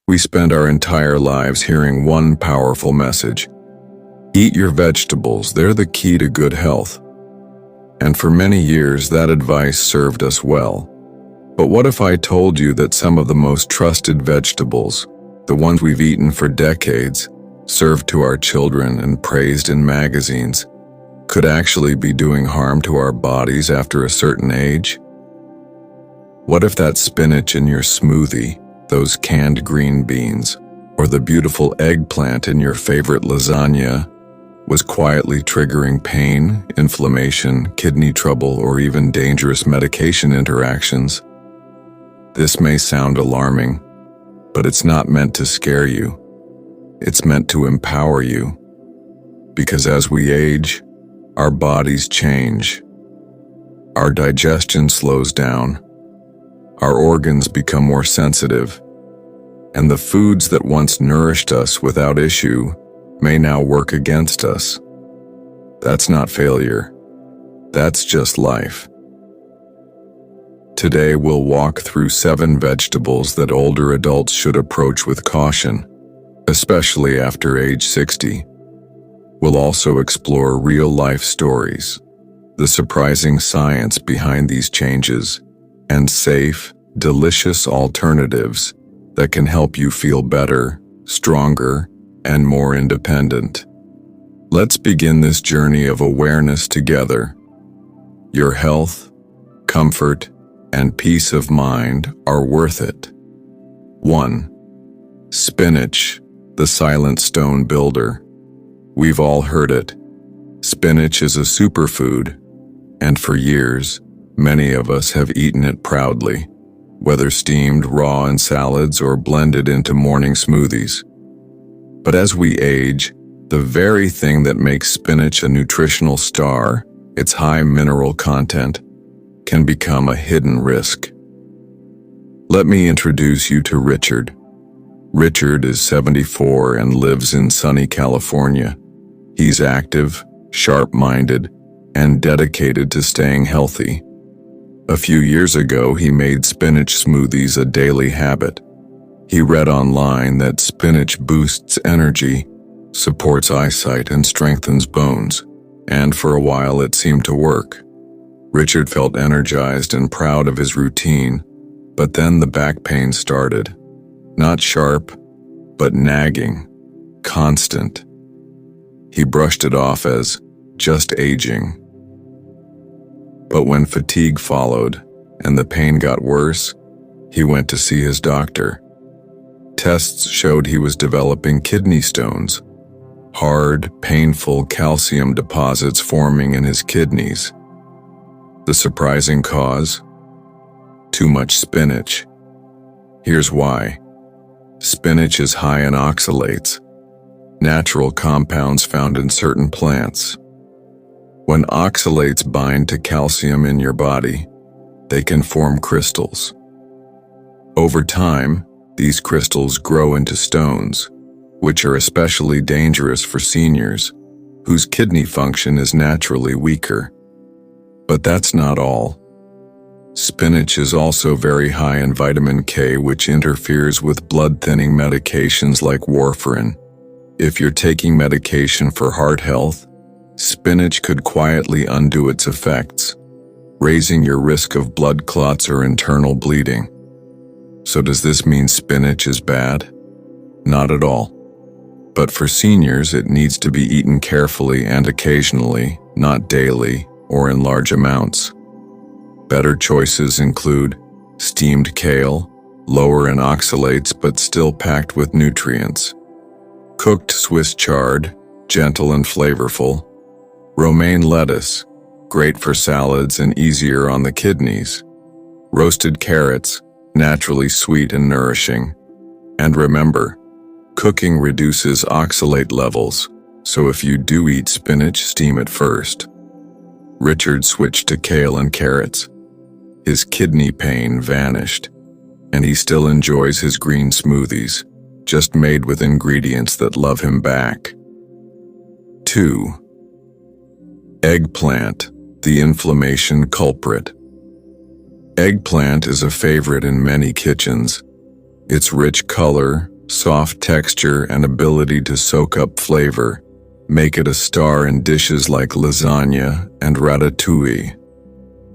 We spend our entire lives hearing one powerful message. Eat your vegetables, they're the key to good health. And for many years, that advice served us well. But what if I told you that some of the most trusted vegetables, the ones we've eaten for decades, served to our children and praised in magazines, could actually be doing harm to our bodies after a certain age? What if that spinach in your smoothie, those canned green beans, or the beautiful eggplant in your favorite lasagna was quietly triggering pain, inflammation, kidney trouble, or even dangerous medication interactions? This may sound alarming, but it's not meant to scare you. It's meant to empower you. Because as we age, our bodies change. Our digestion slows down. Our organs become more sensitive. And the foods that once nourished us without issue may now work against us. That's not failure. That's just life. Today we'll walk through 7 vegetables that older adults should approach with caution, especially after age 60. We'll also explore real-life stories, the surprising science behind these changes, and safe, delicious alternatives that can help you feel better, stronger, and more independent. Let's begin this journey of awareness together. Your health, comfort, and peace of mind are worth it. 1. Spinach, the silent stone builder. We've all heard it. Spinach is a superfood, and for years, many of us have eaten it proudly, whether steamed raw in salads or blended into morning smoothies. But as we age, the very thing that makes spinach a nutritional star, its high mineral content, can become a hidden risk. Let me introduce you to Richard. Richard is 74 and lives in sunny California. He's active, sharp-minded, and dedicated to staying healthy. A few years ago, he made spinach smoothies a daily habit. He read online that spinach boosts energy, supports eyesight, and strengthens bones, and for a while it seemed to work. Richard felt energized and proud of his routine, but then the back pain started. Not sharp, but nagging, constant. He brushed it off as just aging. But when fatigue followed and the pain got worse, he went to see his doctor. Tests showed he was developing kidney stones, hard, painful calcium deposits forming in his kidneys. The surprising cause? Too much spinach. Here's why. Spinach is high in oxalates, natural compounds found in certain plants. When oxalates bind to calcium in your body, they can form crystals. Over time, these crystals grow into stones, which are especially dangerous for seniors, whose kidney function is naturally weaker. But that's not all. Spinach is also very high in vitamin K, which interferes with blood-thinning medications like warfarin. If you're taking medication for heart health, spinach could quietly undo its effects, raising your risk of blood clots or internal bleeding. So does this mean spinach is bad? Not at all. But for seniors, it needs to be eaten carefully and occasionally, not daily or in large amounts. Better choices include steamed kale, lower in oxalates but still packed with nutrients; cooked Swiss chard, gentle and flavorful; romaine lettuce, great for salads and easier on the kidneys; roasted carrots, naturally sweet and nourishing. And remember, cooking reduces oxalate levels, so if you do eat spinach, steam it first. Richard switched to kale and carrots. His kidney pain vanished, and he still enjoys his green smoothies, just made with ingredients that love him back. 2. Eggplant, the inflammation culprit. Eggplant is a favorite in many kitchens. Its rich color, Soft texture and ability to soak up flavor make it a star in dishes like lasagna and ratatouille.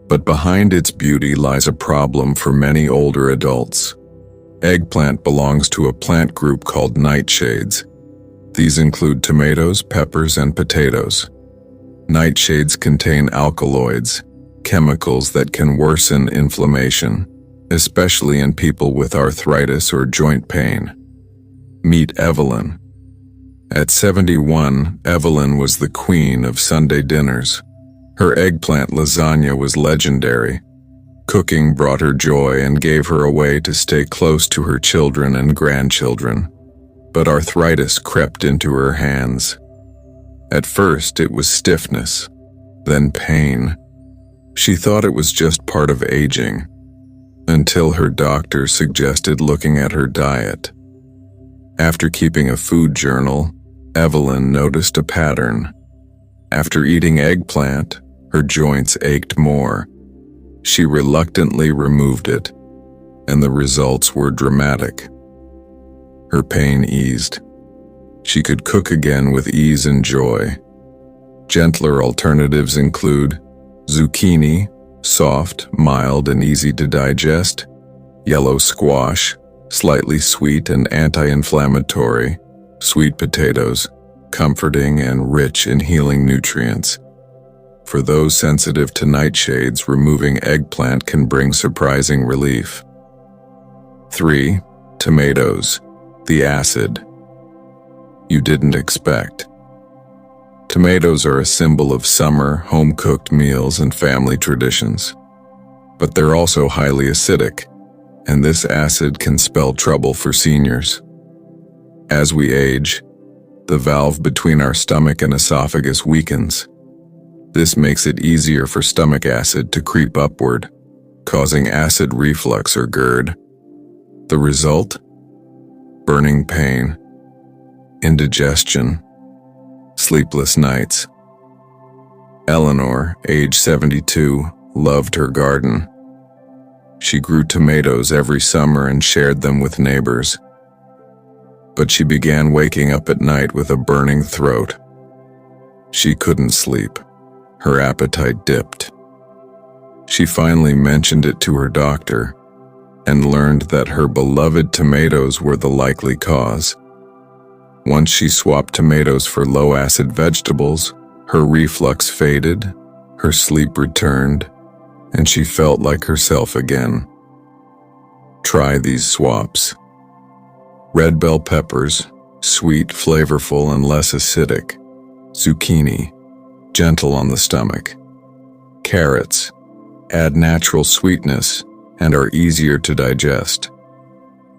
But behind its beauty lies a problem for many older adults. Eggplant belongs to a plant group called nightshades. These include tomatoes, peppers, and potatoes. Nightshades contain alkaloids, chemicals that can worsen inflammation, especially in people with arthritis or joint pain. Meet Evelyn. At 71, Evelyn was the queen of Sunday dinners. Her eggplant lasagna was legendary. Cooking brought her joy and gave her a way to stay close to her children and grandchildren. But arthritis crept into her hands. At first, it was stiffness, then pain. She thought it was just part of aging, until her doctor suggested looking at her diet. After keeping a food journal, Evelyn noticed a pattern. After eating eggplant, her joints ached more. She reluctantly removed it, and the results were dramatic. Her pain eased. She could cook again with ease and joy. Gentler alternatives include zucchini, soft, mild, and easy to digest; yellow squash, slightly sweet and anti-inflammatory; sweet potatoes, comforting and rich in healing nutrients. For those sensitive to nightshades, removing eggplant can bring surprising relief. 3. Tomatoes, the acid you didn't expect. Tomatoes are a symbol of summer, home-cooked meals, and family traditions. But they're also highly acidic, and this acid can spell trouble for seniors. As we age, the valve between our stomach and esophagus weakens. This makes it easier for stomach acid to creep upward, causing acid reflux or GERD. The result? Burning pain, indigestion, sleepless nights. Eleanor, age 72, loved her garden. She grew tomatoes every summer and shared them with neighbors. But she began waking up at night with a burning throat. She couldn't sleep. Her appetite dipped. She finally mentioned it to her doctor and learned that her beloved tomatoes were the likely cause. Once she swapped tomatoes for low-acid vegetables, her reflux faded, her sleep returned, and she felt like herself again. Try these swaps. Red bell peppers, sweet, flavorful, and less acidic. Zucchini, gentle on the stomach. Carrots, add natural sweetness and are easier to digest.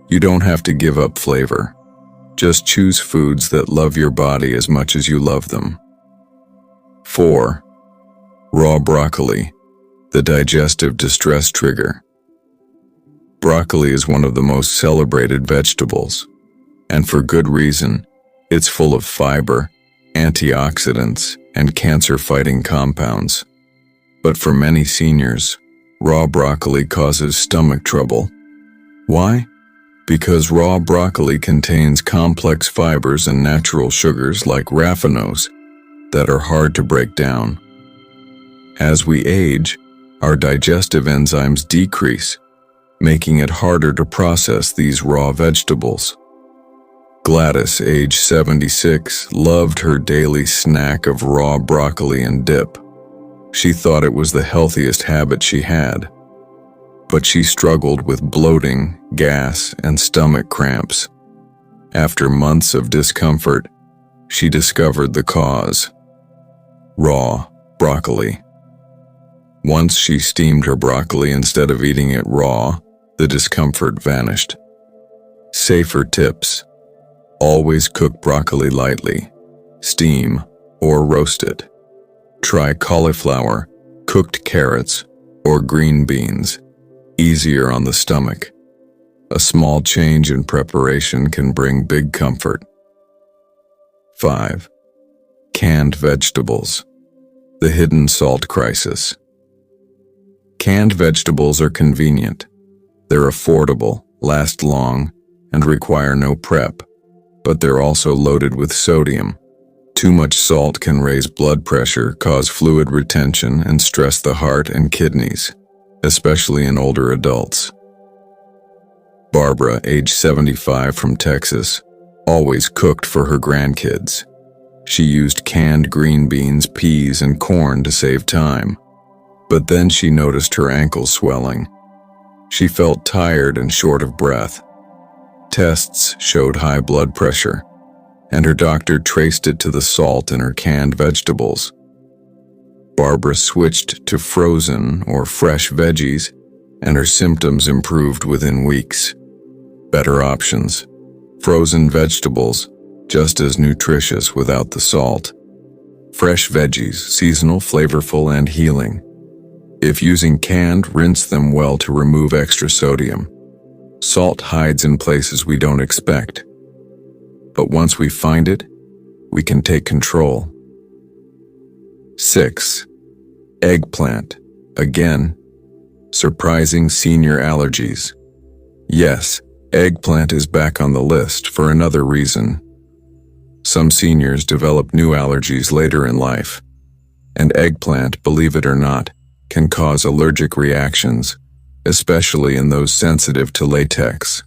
You don't have to give up flavor. Just choose foods that love your body as much as you love them. 4. Raw broccoli, the digestive distress trigger. Broccoli is one of the most celebrated vegetables, and for good reason. It's full of fiber, antioxidants, and cancer-fighting compounds. But for many seniors, raw broccoli causes stomach trouble. Why? Because raw broccoli contains complex fibers and natural sugars like raffinose that are hard to break down. As we age, our digestive enzymes decrease, making it harder to process these raw vegetables. Gladys, age 76, loved her daily snack of raw broccoli and dip. She thought it was the healthiest habit she had. But she struggled with bloating, gas, and stomach cramps. After months of discomfort, she discovered the cause: raw broccoli. Once she steamed her broccoli instead of eating it raw, the discomfort vanished. Safer tips: always cook broccoli lightly, steam, or roast it. Try cauliflower, cooked carrots, or green beans. Easier on the stomach. A small change in preparation can bring big comfort. 5. Canned vegetables, the hidden salt crisis. Canned vegetables are convenient. They're affordable, last long, and require no prep, but they're also loaded with sodium. Too much salt can raise blood pressure, cause fluid retention, and stress the heart and kidneys, especially in older adults. Barbara, age 75, from Texas, always cooked for her grandkids. She used canned green beans, peas, and corn to save time. But then she noticed her ankles swelling. She felt tired and short of breath. Tests showed high blood pressure, and her doctor traced it to the salt in her canned vegetables. Barbara switched to frozen or fresh veggies, and her symptoms improved within weeks. Better options. Frozen vegetables, just as nutritious without the salt. Fresh veggies, seasonal, flavorful, and healing. If using canned, rinse them well to remove extra sodium. Salt hides in places we don't expect. But once we find it, we can take control. 6. Eggplant. Again, surprising senior allergies. Yes, eggplant is back on the list for another reason. Some seniors develop new allergies later in life, and eggplant, believe it or not, can cause allergic reactions, especially in those sensitive to latex.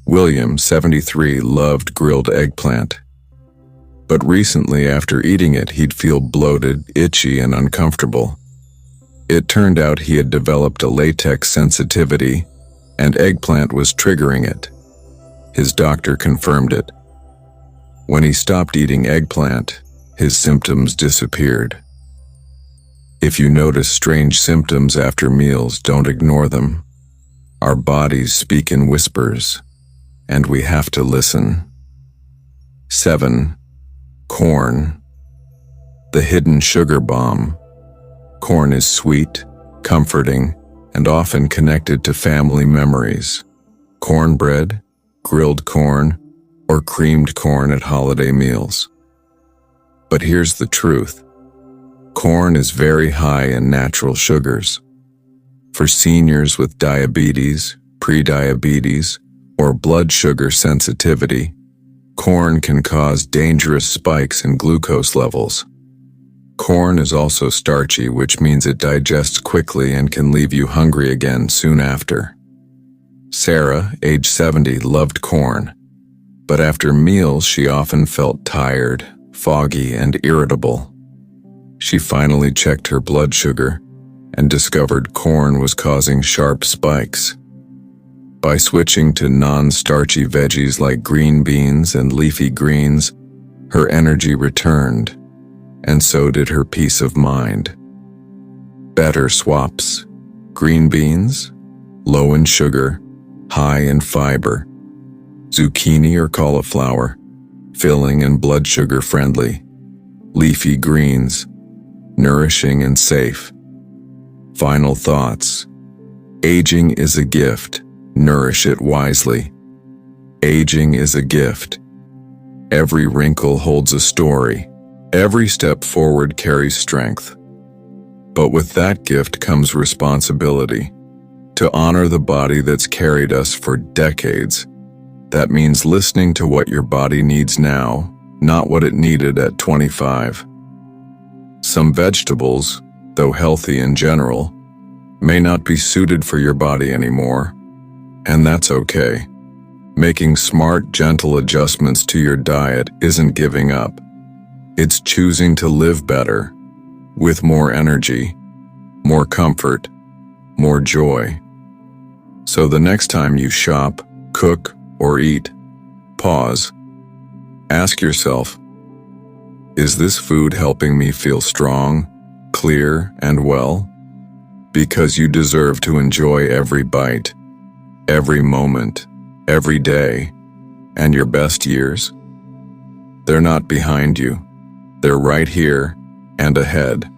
William, 73, loved grilled eggplant. But recently, after eating it, he'd feel bloated, itchy, and uncomfortable. It turned out he had developed a latex sensitivity, and eggplant was triggering it. His doctor confirmed it. When he stopped eating eggplant, his symptoms disappeared. If you notice strange symptoms after meals, don't ignore them. Our bodies speak in whispers, and we have to listen. 7. Corn. The hidden sugar bomb. Corn is sweet, comforting, and often connected to family memories. Cornbread, grilled corn, or creamed corn at holiday meals. But here's the truth. Corn is very high in natural sugars. For seniors with diabetes, prediabetes, or blood sugar sensitivity, corn can cause dangerous spikes in glucose levels. Corn is also starchy, which means it digests quickly and can leave you hungry again soon after. Sarah, age 70, loved corn, but after meals she often felt tired, foggy, and irritable. She finally checked her blood sugar and discovered corn was causing sharp spikes. By switching to non-starchy veggies like green beans and leafy greens, her energy returned, and so did her peace of mind. Better swaps: green beans, low in sugar, high in fiber; zucchini or cauliflower, filling and blood sugar friendly; leafy greens, nourishing and safe. Final thoughts. Aging is a gift. Nourish it wisely. Aging is a gift. Every wrinkle holds a story. Every step forward carries strength. But with that gift comes responsibility. To honor the body that's carried us for decades. That means listening to what your body needs now, not what it needed at 25. Some vegetables, though healthy in general, may not be suited for your body anymore, and that's okay. Making smart, gentle adjustments to your diet isn't giving up. It's choosing to live better, with more energy, more comfort, more joy. So the next time you shop, cook, or eat, pause. Ask yourself, is this food helping me feel strong, clear, and well? Because you deserve to enjoy every bite, every moment, every day, and your best years. They're not behind you. They're right here and ahead.